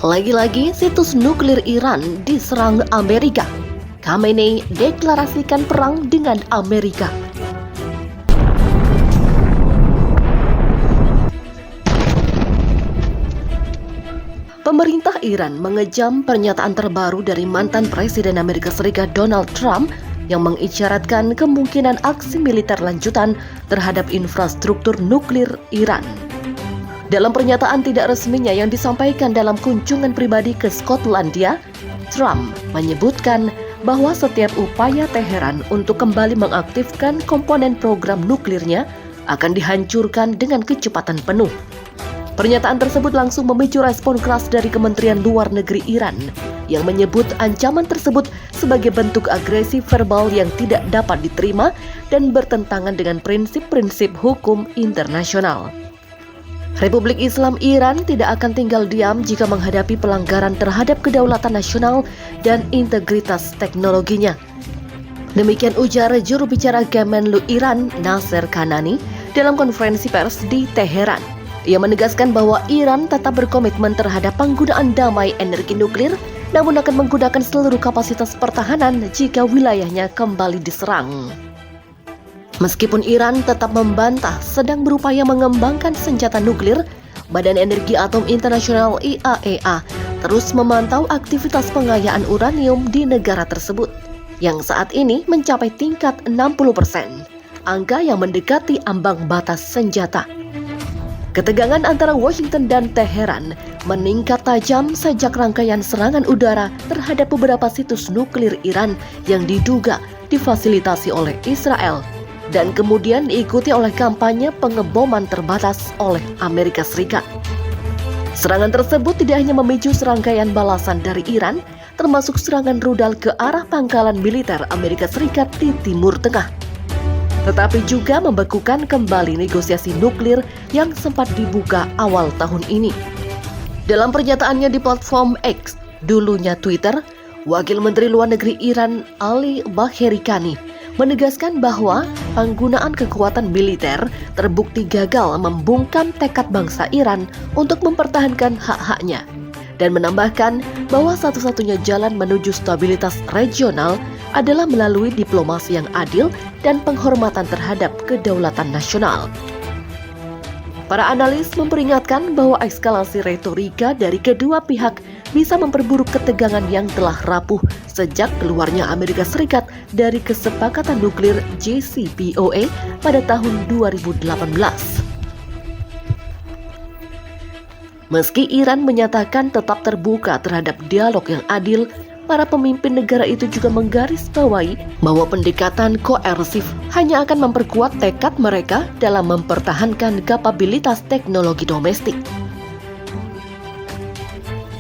Lagi-lagi situs nuklir Iran diserang Amerika. Khamenei deklarasikan perang dengan Amerika. Pemerintah Iran mengejam pernyataan terbaru dari mantan Presiden Amerika Serikat Donald Trump yang mengisyaratkan kemungkinan aksi militer lanjutan terhadap infrastruktur nuklir Iran. Dalam pernyataan tidak resminya yang disampaikan dalam kunjungan pribadi ke Skotlandia, Trump menyebutkan bahwa setiap upaya Teheran untuk kembali mengaktifkan komponen program nuklirnya akan dihancurkan dengan kecepatan penuh. Pernyataan tersebut langsung memicu respon keras dari Kementerian Luar Negeri Iran yang menyebut ancaman tersebut sebagai bentuk agresi verbal yang tidak dapat diterima dan bertentangan dengan prinsip-prinsip hukum internasional. Republik Islam Iran tidak akan tinggal diam jika menghadapi pelanggaran terhadap kedaulatan nasional dan integritas teknologinya. Demikian ujar juru bicara Kemenlu Iran, Nasser Kanani, dalam konferensi pers di Teheran. Ia menegaskan bahwa Iran tetap berkomitmen terhadap penggunaan damai energi nuklir, namun akan menggunakan seluruh kapasitas pertahanan jika wilayahnya kembali diserang. Meskipun Iran tetap membantah sedang berupaya mengembangkan senjata nuklir, Badan Energi Atom Internasional IAEA terus memantau aktivitas pengayaan uranium di negara tersebut, yang saat ini mencapai tingkat 60%, angka yang mendekati ambang batas senjata. Ketegangan antara Washington dan Teheran meningkat tajam sejak rangkaian serangan udara terhadap beberapa situs nuklir Iran yang diduga difasilitasi oleh Israel dan kemudian diikuti oleh kampanye pengeboman terbatas oleh Amerika Serikat. Serangan tersebut tidak hanya memicu serangkaian balasan dari Iran, termasuk serangan rudal ke arah pangkalan militer Amerika Serikat di Timur Tengah, tetapi juga membekukan kembali negosiasi nuklir yang sempat dibuka awal tahun ini. Dalam pernyataannya di platform X, dulunya Twitter, Wakil Menteri Luar Negeri Iran Ali Bagheri Kani menegaskan bahwa penggunaan kekuatan militer terbukti gagal membungkam tekad bangsa Iran untuk mempertahankan hak-haknya, dan menambahkan bahwa satu-satunya jalan menuju stabilitas regional adalah melalui diplomasi yang adil dan penghormatan terhadap kedaulatan nasional. Para analis memperingatkan bahwa eskalasi retorika dari kedua pihak bisa memperburuk ketegangan yang telah rapuh sejak keluarnya Amerika Serikat dari kesepakatan nuklir JCPOA pada tahun 2018. Meski Iran menyatakan tetap terbuka terhadap dialog yang adil, para pemimpin negara itu juga menggarisbawahi bahwa pendekatan koersif hanya akan memperkuat tekad mereka dalam mempertahankan kapabilitas teknologi domestik.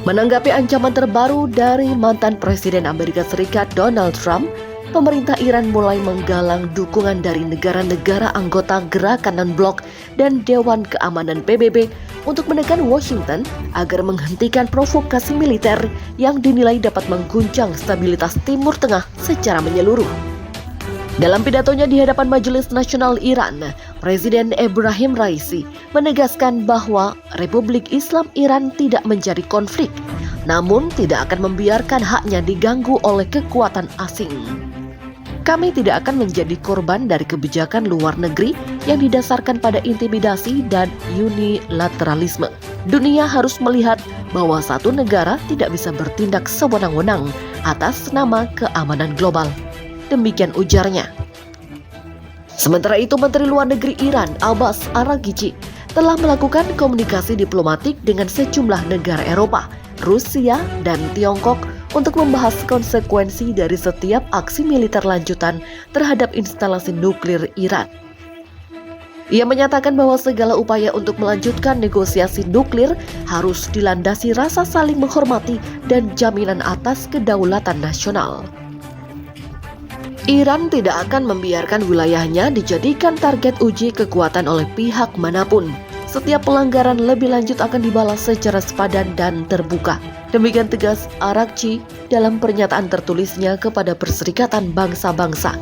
Menanggapi ancaman terbaru dari mantan Presiden Amerika Serikat Donald Trump, pemerintah Iran mulai menggalang dukungan dari negara-negara anggota Gerakan Non-Blok dan Dewan Keamanan PBB untuk menekan Washington agar menghentikan provokasi militer yang dinilai dapat mengguncang stabilitas Timur Tengah secara menyeluruh. Dalam pidatonya di hadapan Majelis Nasional Iran, Presiden Ebrahim Raisi menegaskan bahwa Republik Islam Iran tidak mencari konflik, namun tidak akan membiarkan haknya diganggu oleh kekuatan asing. Kami tidak akan menjadi korban dari kebijakan luar negeri yang didasarkan pada intimidasi dan unilateralisme. Dunia harus melihat bahwa satu negara tidak bisa bertindak sewenang-wenang atas nama keamanan global. Demikian ujarnya. Sementara itu, Menteri Luar Negeri Iran Abbas Araghchi telah melakukan komunikasi diplomatik dengan sejumlah negara Eropa, Rusia, dan Tiongkok untuk membahas konsekuensi dari setiap aksi militer lanjutan terhadap instalasi nuklir Iran. Ia menyatakan bahwa segala upaya untuk melanjutkan negosiasi nuklir harus dilandasi rasa saling menghormati dan jaminan atas kedaulatan nasional. Iran tidak akan membiarkan wilayahnya dijadikan target uji kekuatan oleh pihak manapun. Setiap pelanggaran lebih lanjut akan dibalas secara sepadan dan terbuka. Demikian tegas Araghchi dalam pernyataan tertulisnya kepada Perserikatan Bangsa-Bangsa.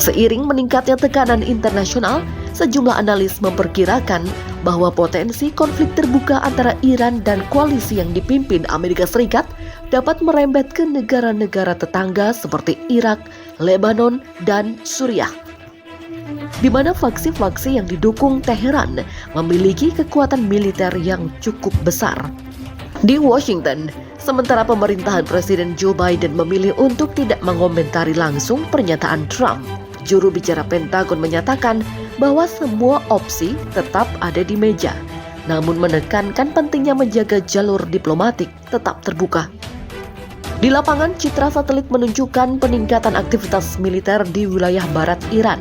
Seiring meningkatnya tekanan internasional, sejumlah analis memperkirakan bahwa potensi konflik terbuka antara Iran dan koalisi yang dipimpin Amerika Serikat dapat merembet ke negara-negara tetangga seperti Irak, Lebanon, dan Suriah, di mana faksi-faksi yang didukung Teheran memiliki kekuatan militer yang cukup besar. Di Washington, sementara pemerintahan Presiden Joe Biden memilih untuk tidak mengomentari langsung pernyataan Trump, juru bicara Pentagon menyatakan bahwa semua opsi tetap ada di meja, namun menekankan pentingnya menjaga jalur diplomatik tetap terbuka. Di lapangan, citra satelit menunjukkan peningkatan aktivitas militer di wilayah barat Iran,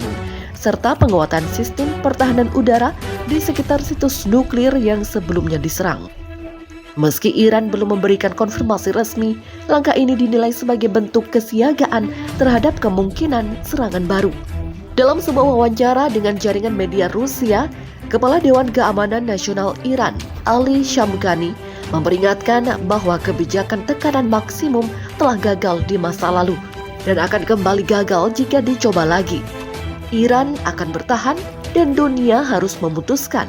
serta penguatan sistem pertahanan udara di sekitar situs nuklir yang sebelumnya diserang. Meski Iran belum memberikan konfirmasi resmi, langkah ini dinilai sebagai bentuk kesiagaan terhadap kemungkinan serangan baru. Dalam sebuah wawancara dengan jaringan media Rusia, Kepala Dewan Keamanan Nasional Iran, Ali Shamkhani, memperingatkan bahwa kebijakan tekanan maksimum telah gagal di masa lalu dan akan kembali gagal jika dicoba lagi. Iran akan bertahan dan dunia harus memutuskan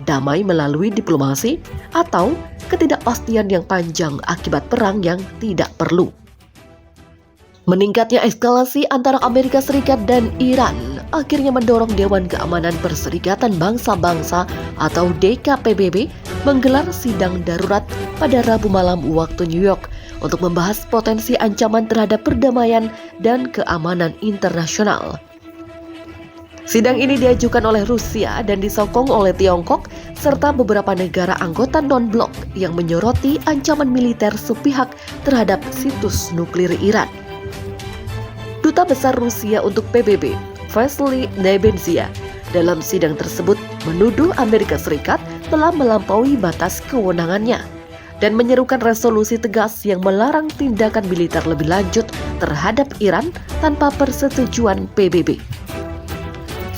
damai melalui diplomasi atau ketidakpastian yang panjang akibat perang yang tidak perlu. Meningkatnya eskalasi antara Amerika Serikat dan Iran akhirnya mendorong Dewan Keamanan Perserikatan Bangsa-Bangsa atau DKPBB menggelar sidang darurat pada Rabu malam waktu New York untuk membahas potensi ancaman terhadap perdamaian dan keamanan internasional. Sidang ini diajukan oleh Rusia dan disokong oleh Tiongkok serta beberapa negara anggota non-blok yang menyoroti ancaman militer sepihak terhadap situs nuklir Iran. Duta Besar Rusia untuk PBB, Vasily Nebenzia, dalam sidang tersebut menuduh Amerika Serikat telah melampaui batas kewenangannya dan menyerukan resolusi tegas yang melarang tindakan militer lebih lanjut terhadap Iran tanpa persetujuan PBB.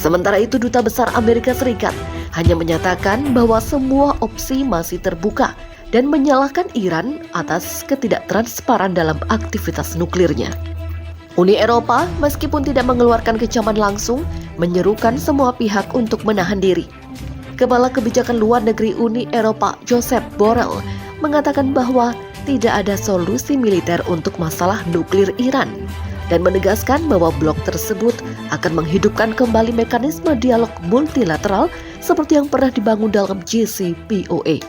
Sementara itu, Duta Besar Amerika Serikat hanya menyatakan bahwa semua opsi masih terbuka dan menyalahkan Iran atas ketidaktransparan dalam aktivitas nuklirnya. Uni Eropa, meskipun tidak mengeluarkan kecaman langsung, menyerukan semua pihak untuk menahan diri. Kepala Kebijakan Luar Negeri Uni Eropa, Josep Borrell, mengatakan bahwa tidak ada solusi militer untuk masalah nuklir Iran dan menegaskan bahwa blok tersebut akan menghidupkan kembali mekanisme dialog multilateral seperti yang pernah dibangun dalam JCPOA.